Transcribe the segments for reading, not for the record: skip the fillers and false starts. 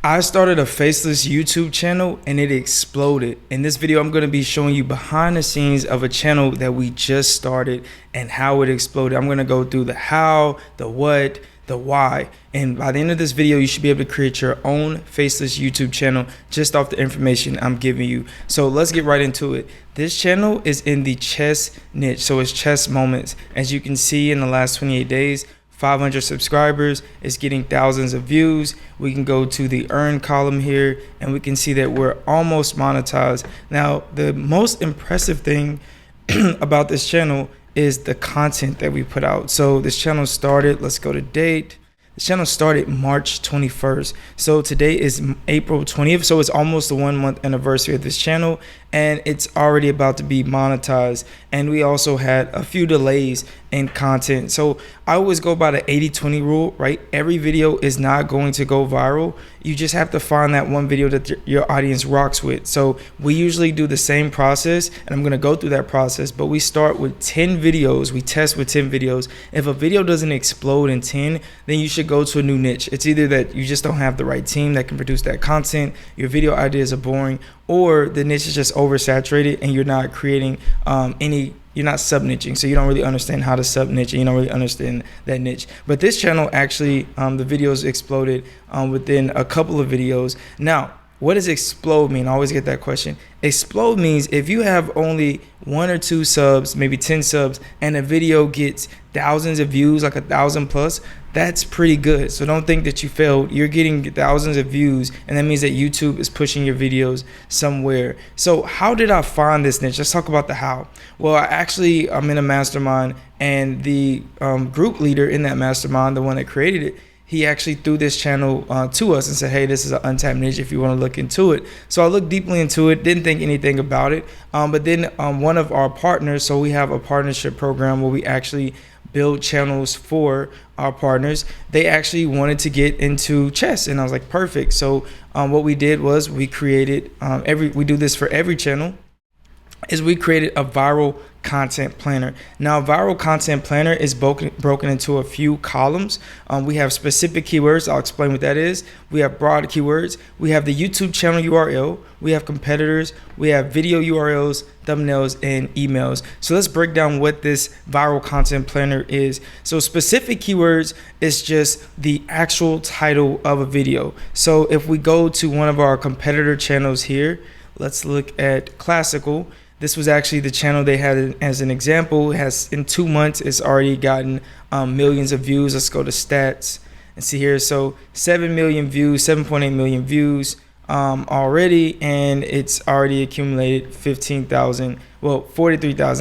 I started a faceless YouTube channel and it exploded. In this video, I'm going to be showing you behind the scenes of a channel that we just started and how it exploded. I'm going to go through the how, the what, the why. And by the end of this video, you should be able to create your own faceless YouTube channel just off the information I'm giving you. So let's get right into it. This channel is in the chess niche. So it's chess moments. As you can see in the last 28 days, 500 subscribers, it's getting thousands of views. We can go to the earn column here and we can see that we're almost monetized. Now, the most impressive thing about this channel is the content that we put out. So this channel started, let's go to date. The channel started March 21st. So today is April 20th. So it's almost the 1 month anniversary of this channel and it's already about to be monetized. And we also had a few delays in content. So I always go by the 80-20 rule, right? Every video is not going to go viral. You just have to find that one video that your audience rocks with. So we usually do the same process and I'm gonna go through that process, but we start with 10 videos. We test with 10 videos. If a video doesn't explode in 10, then you should go to a new niche. It's either that you just don't have the right team that can produce that content, your video ideas are boring, or the niche is just oversaturated and you're not creating you're not sub niching, so you don't really understand how to sub niche and you don't really understand that niche. But this channel actually, the videos exploded within a couple of videos. Now, what does explode mean? I always get that question. Explode means if you have only 1 or 2 subs, maybe 10 subs, and a video gets thousands of views, like 1,000 plus, that's pretty good. So don't think that you failed. You're getting thousands of views, and that means that YouTube is pushing your videos somewhere. So how did I find this niche? Let's talk about the how. Well, I'm in a mastermind, and the group leader in that mastermind, the one that created it, he actually threw this channel to us and said, hey, this is an untapped niche if you want to look into it. So I looked deeply into it, didn't think anything about it. But then one of our partners, so we have a partnership program where we actually build channels for our partners. They actually wanted to get into chess and I was like, perfect. So what we did was we created, we do this for every channel, is we created a viral content planner. Now, viral content planner is broken into a few columns. We have specific keywords. I'll explain what that is. We have broad keywords. We have the YouTube channel URL. We have competitors. We have video URLs, thumbnails, and emails. So let's break down what this viral content planner is. So specific keywords is just the actual title of a video. So if we go to one of our competitor channels here, let's look at classical. This was actually the channel they had as an example. It has, in 2 months, it's already gotten millions of views. Let's go to stats and see here. So 7 million views, 7.8 million views already, and it's already accumulated 43,000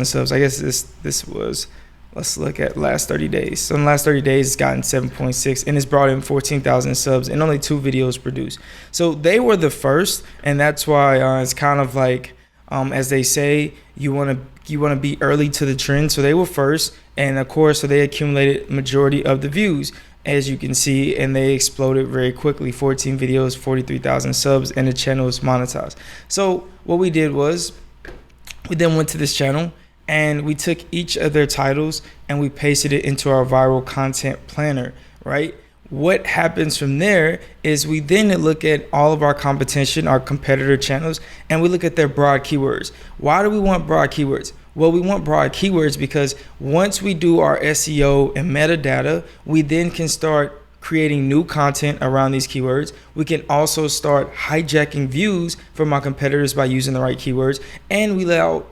subs. I guess this was, let's look at last 30 days. So in the last 30 days, it's gotten 7.6 and it's brought in 14,000 subs and only 2 videos produced. So they were the first, and that's why it's kind of like, as they say, you want to be early to the trend. So they were first, and of course, so they accumulated majority of the views, as you can see, and they exploded very quickly. 14 videos, 43,000 subs, and the channel is monetized. So what we did was we then went to this channel and we took each of their titles and we pasted it into our viral content planner, right? What happens from there is we then look at all of our competition, our competitor channels, and we look at their broad keywords. Why do we want broad keywords? Well, we want broad keywords because once we do our SEO and metadata, we then can start creating new content around these keywords. We can also start hijacking views from our competitors by using the right keywords, and we allow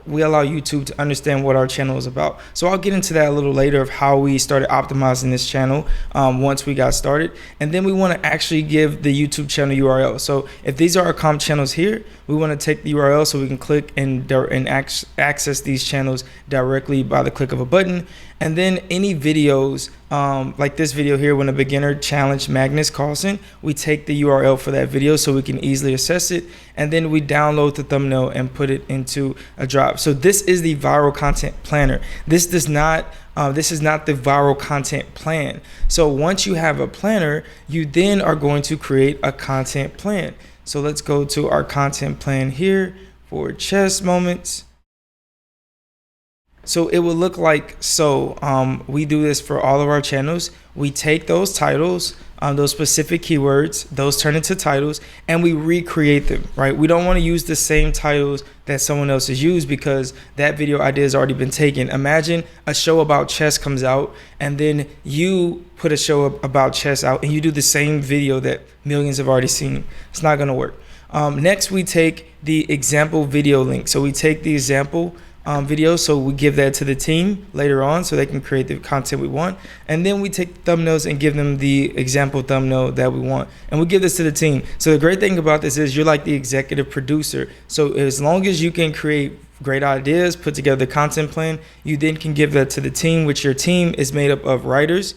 YouTube to understand what our channel is about. So I'll get into that a little later of how we started optimizing this channel once we got started. And then we want to actually give the YouTube channel URL. So if these are our comp channels here, we want to take the URL so we can click and access these channels directly by the click of a button. And then any videos like this video here, when a beginner challenged Magnus Carlsen, we take the URL for that video so we can easily assess it, and then we download the thumbnail and put it into a drive. So this is the viral content planner. This is not the viral content plan. So once you have a planner, you then are going to create a content plan. So let's go to our content plan here for chess moments. So it would look like so. We do this for all of our channels. We take those titles, those specific keywords, those turn into titles, and we recreate them, right? We don't want to use the same titles that someone else has used because that video idea has already been taken. Imagine a show about chess comes out, and then you put a show about chess out, and you do the same video that millions have already seen. It's not going to work. Next, we take the example video link. So we take the example video, so we give that to the team later on so they can create the content we want, and then we take the thumbnails and give them the example thumbnail that we want, and we give this to the team. So the great thing about this is you're like the executive producer. So as long as you can create great ideas, put together the content plan, you then can give that to the team, which your team is made up of writers,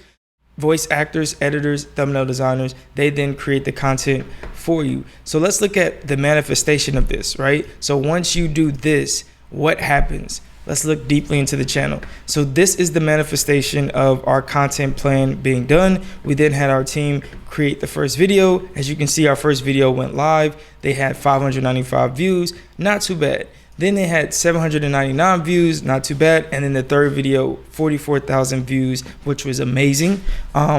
voice actors, editors, thumbnail designers. They then create the content for you. So let's look at the manifestation of this, right? So once you do this, what happens? Let's look deeply into the channel. So this is the manifestation of our content plan being done. We then had our team create the first video. As you can see, our first video went live. They had 595 views, not too bad. Then they had 799 views, not too bad. And then the third video, 44,000 views, which was amazing,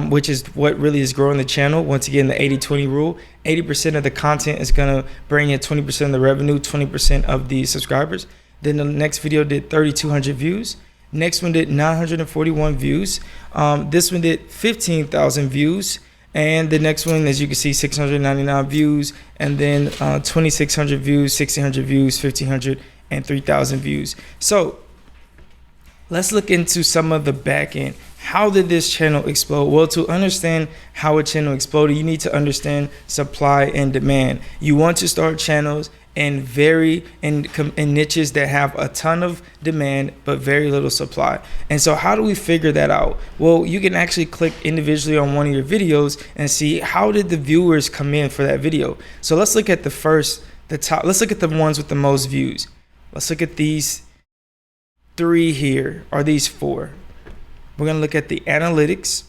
which is what really is growing the channel. Once again, the 80-20 rule. 80% of the content is gonna bring in 20% of the revenue, 20% of the subscribers. Then the next video did 3,200 views. Next one did 941 views. This one did 15,000 views. And the next one, as you can see, 699 views. And then 2,600 views, 1,600 views, 1,500, and 3,000 views. So let's look into some of the back end. How did this channel explode? Well, to understand how a channel exploded, you need to understand supply and demand. You want to start channels in niches that have a ton of demand but very little supply. And so how do we figure that out? Well, you can actually click individually on one of your videos and see how did the viewers come in for that video. So let's look at let's look at the ones with the most views. Let's look at these 3 here, or these 4. We're gonna look at the analytics,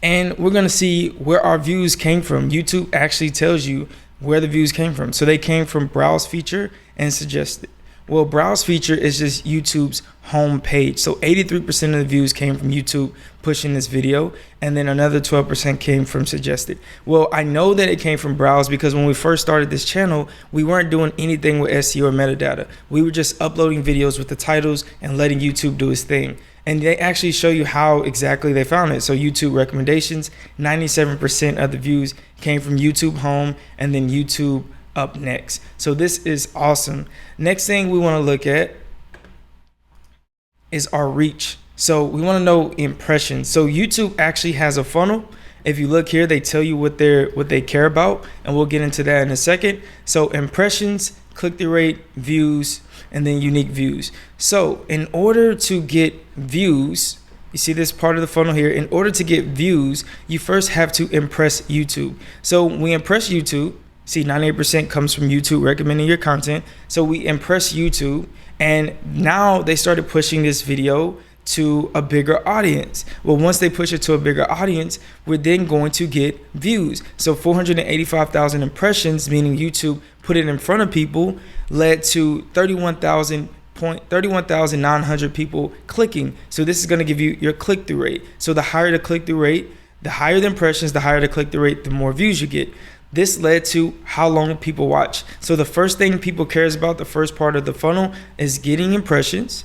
and we're gonna see where our views came from. YouTube actually tells you where the views came from. So they came from browse feature and suggested. Well, browse feature is just YouTube's home page. So 83% of the views came from YouTube pushing this video, and then another 12% came from suggested. Well, I know that it came from browse because when we first started this channel, we weren't doing anything with SEO or metadata. We were just uploading videos with the titles and letting YouTube do its thing. And they actually show you how exactly they found it. So YouTube recommendations, 97% of the views came from YouTube home, and then YouTube up next. So this is awesome. Next thing we want to look at is our reach. So we want to know impressions. So YouTube actually has a funnel. If you look here, they tell you what they care about, and we'll get into that in a second. So impressions, click-through rate, views, and then unique views. So in order to get views, you see this part of the funnel here, in order to get views, you first have to impress YouTube. So we impress YouTube. See, 98% comes from YouTube recommending your content. So we impress YouTube, and now they started pushing this video to a bigger audience. Well, once they push it to a bigger audience, we're then going to get views. So 485,000 impressions, meaning YouTube put it in front of people, led to 31,900 people clicking. So this is going to give you your click-through rate. So the higher the click-through rate, the higher the impressions, the higher the click-through rate, the more views you get. This led to how long people watch. So the first thing people cares about, the first part of the funnel, is getting impressions.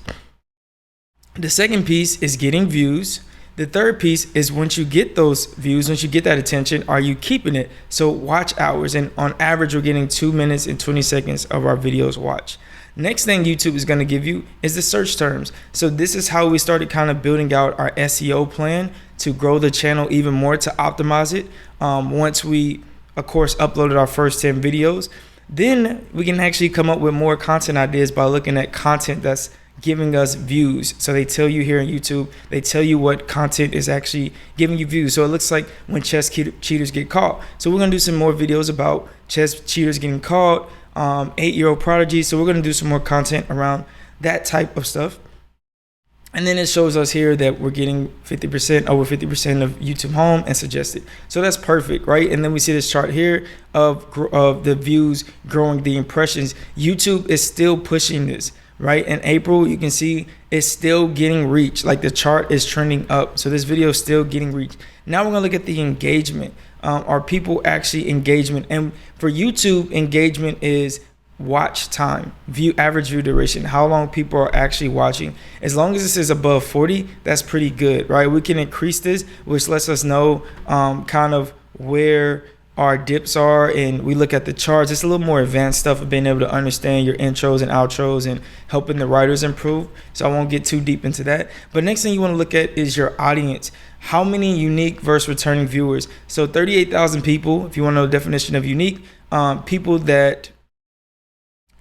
The second piece is getting views. The third piece is once you get those views, once you get that attention, are you keeping it? So watch hours, and on average, we're getting 2 minutes and 20 seconds of our videos watched. Next thing YouTube is going to give you is the search terms. So this is how we started kind of building out our SEO plan to grow the channel even more, to optimize it. Once we, of course, uploaded our first 10 videos, then we can actually come up with more content ideas by looking at content that's giving us views. So they tell you here on YouTube, they tell you what content is actually giving you views. So it looks like when chess cheaters get caught. So we're gonna do some more videos about chess cheaters getting caught, 8-year-old prodigy. So we're gonna do some more content around that type of stuff. And then it shows us here that we're getting 50%, over 50% of YouTube home and suggested. So that's perfect, right? And then we see this chart here of the views growing the impressions. YouTube is still pushing this, right? In April, you can see it's still getting reach. Like the chart is trending up. So this video is still getting reach. Now we're gonna look at the engagement. Are people actually engagement? And for YouTube, engagement is watch time, average view duration, how long people are actually watching. As long as this is above 40, that's pretty good, right? We can increase this, which lets us know kind of where our dips are, and we look at the charts. It's a little more advanced stuff of being able to understand your intros and outros and helping the writers improve. So I won't get too deep into that. But next thing you want to look at is your audience. How many unique versus returning viewers? So 38,000 people, if you want to know the definition of unique, people that,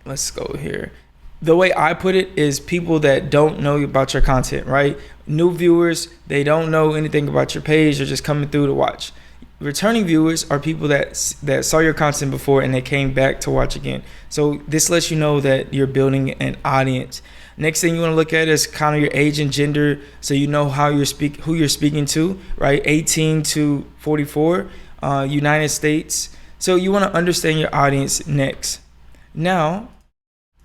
let's go here. The way I put it is people that don't know about your content, right? New viewers, they don't know anything about your page. They're just coming through to watch. Returning viewers are people that saw your content before and they came back to watch again. So this lets you know that you're building an audience. Next thing you want to look at is kind of your age and gender, so you know how who you're speaking to, right? 18 to 44, United States. So you want to understand your audience next. Now,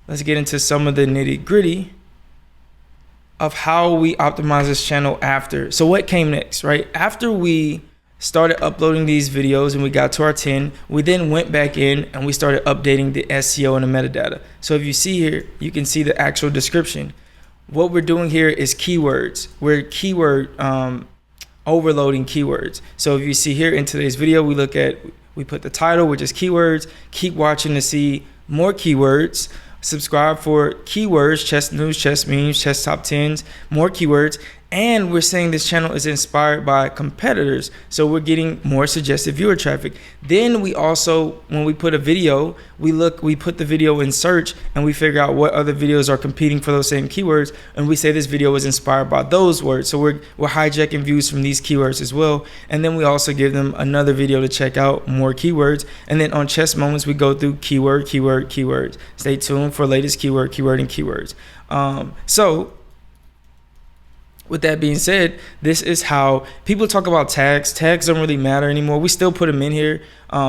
let's get into some of the nitty-gritty of how we optimize this channel after. So what came next, right? After we started uploading these videos and we got to our 10, we then went back in and we started updating the SEO and the metadata. So if you see here, you can see the actual description. What we're doing here is keywords. We're keyword overloading keywords. So if you see here in today's video, we put the title, which is keywords. Keep watching to see more keywords. Subscribe for keywords, chess news, chess memes, chess top 10s, more keywords. And we're saying this channel is inspired by competitors, so we're getting more suggested viewer traffic. Then we also, when we put a video, we put the video in search and we figure out what other videos are competing for those same keywords, and we say this video was inspired by those words. So we're hijacking views from these keywords as well. And then we also give them another video to check out more keywords. And then on Chess Moments, we go through keywords. Stay tuned for latest keyword, and keywords. So with that being said, this is how people talk about tags. Tags don't really matter anymore. We still put them in here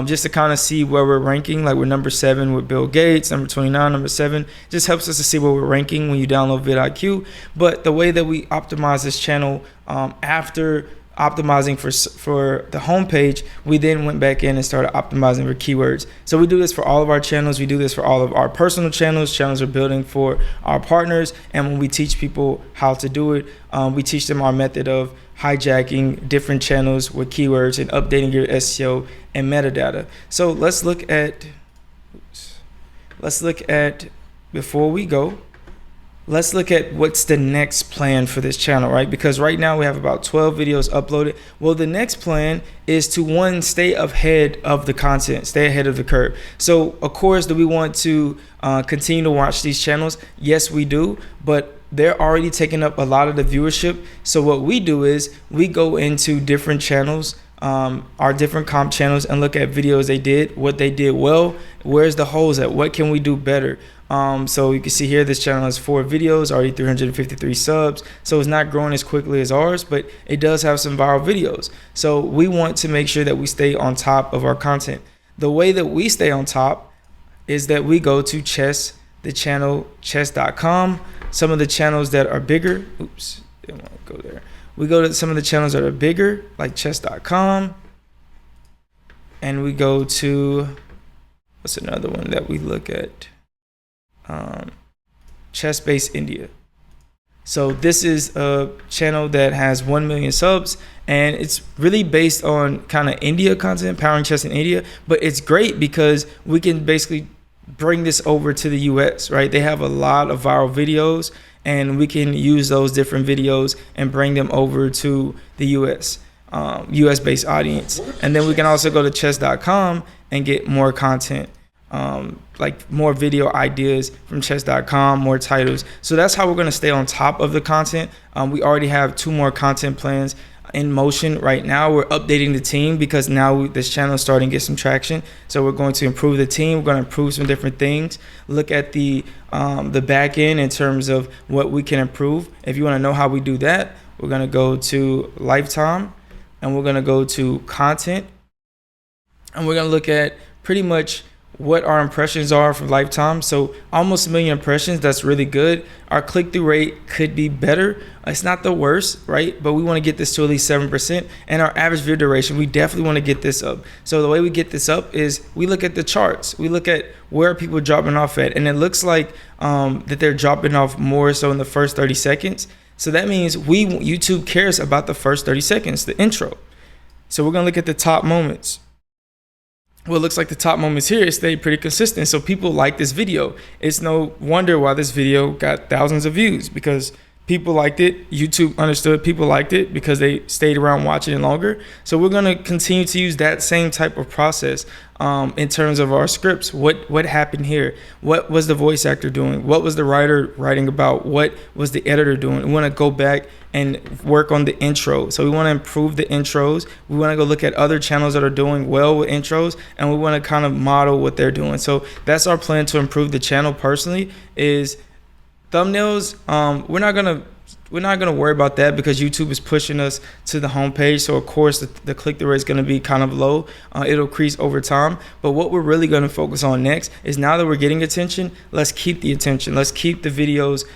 just to kind of see where we're ranking. Like we're number 7 with Bill Gates, number 29, number 7. Just helps us to see where we're ranking when you download vidIQ. But the way that we optimize this channel after optimizing for the homepage, we then went back in and started optimizing for keywords. So we do this for all of our channels. We do this for all of our personal channels. Channels are building for our partners. And when we teach people how to do it, we teach them our method of hijacking different channels with keywords and updating your SEO and metadata. So let's look at, before we go, let's look at what's the next plan for this channel, right? Because right now we have about 12 videos uploaded. Well, the next plan is to stay ahead of the content, stay ahead of the curve. So of course, do we want to continue to watch these channels? Yes, we do, but they're already taking up a lot of the viewership. So what we do is we go into different channels, our different comp channels, and look at videos they did, what they did well, where's the holes at, what can we do better. So you can see here, this channel has 4 videos, already 353 subs. So it's not growing as quickly as ours, but it does have some viral videos. So we want to make sure that we stay on top of our content. The way that we stay on top is that we go to the channel chess.com. Some of the channels that are bigger, didn't want to go there. We go to some of the channels that are bigger, like chess.com. And we go to, what's another one that we look at? Chess Base India. So this is a channel that has 1 million subs, and it's really based on kind of India content, powering chess in India. But it's great because we can basically bring this over to the US, right? They have a lot of viral videos, and we can use those different videos and bring them over to the US, US based audience. And then we can also go to chess.com and get more content, like more video ideas from chess.com, more titles. So that's how we're going to stay on top of the content. We already have 2 more content plans in motion right now. We're updating the team because now this channel is starting to get some traction. So we're going to improve the team. We're going to improve some different things. Look at the back end in terms of what we can improve. If you want to know how we do that, we're going to go to Lifetime, and we're going to go to content, and we're going to look at pretty much what our impressions are for lifetime. So almost 1 million impressions, that's really good. Our click-through rate could be better. It's not the worst, right? But we want to get this to at least 7%. And our average video duration, we definitely want to get this up. So the way we get this up is we look at the charts. We look at where people are dropping off at. And it looks like that they're dropping off more so in the first 30 seconds. So that means YouTube cares about the first 30 seconds, the intro. So we're going to look at the top moments. Well, it looks like the top moments here stayed pretty consistent. So people like this video. It's no wonder why this video got thousands of views, because people liked it. YouTube understood people liked it because they stayed around watching it longer. So we're going to continue to use that same type of process in terms of our scripts. What happened here? What was the voice actor doing? What was the writer writing about? What was the editor doing? We want to go back and work on the intro. So we want to improve the intros. We want to go look at other channels that are doing well with intros, and we want to kind of model what they're doing. So that's our plan to improve the channel personally, is thumbnails. We're not gonna worry about that because YouTube is pushing us to the homepage. So of course the click-through rate is gonna be kind of low. It'll increase over time. But what we're really gonna focus on next is, now that we're getting attention, let's keep the attention. Let's keep the videos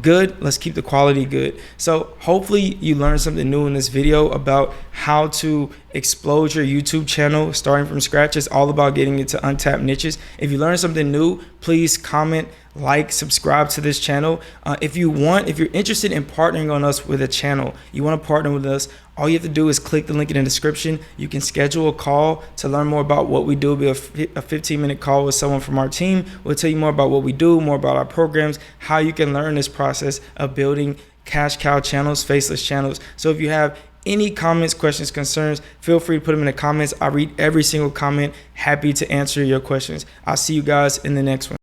good. Let's keep the quality good. So hopefully you learned something new in this video about how to explode your YouTube channel starting from scratch. It's all about getting into untapped niches. If you learned something new, please comment, like, subscribe to this channel. If you're interested in partnering on us with a channel, you want to partner with us, all you have to do is click the link in the description. You can schedule a call to learn more about what we do. It'll be a 15-minute call with someone from our team. We'll tell you more about what we do, more about our programs, how you can learn this process of building cash cow channels, faceless channels. So if you have any comments, questions, concerns, feel free to put them in the comments. I read every single comment. Happy to answer your questions. I'll see you guys in the next one.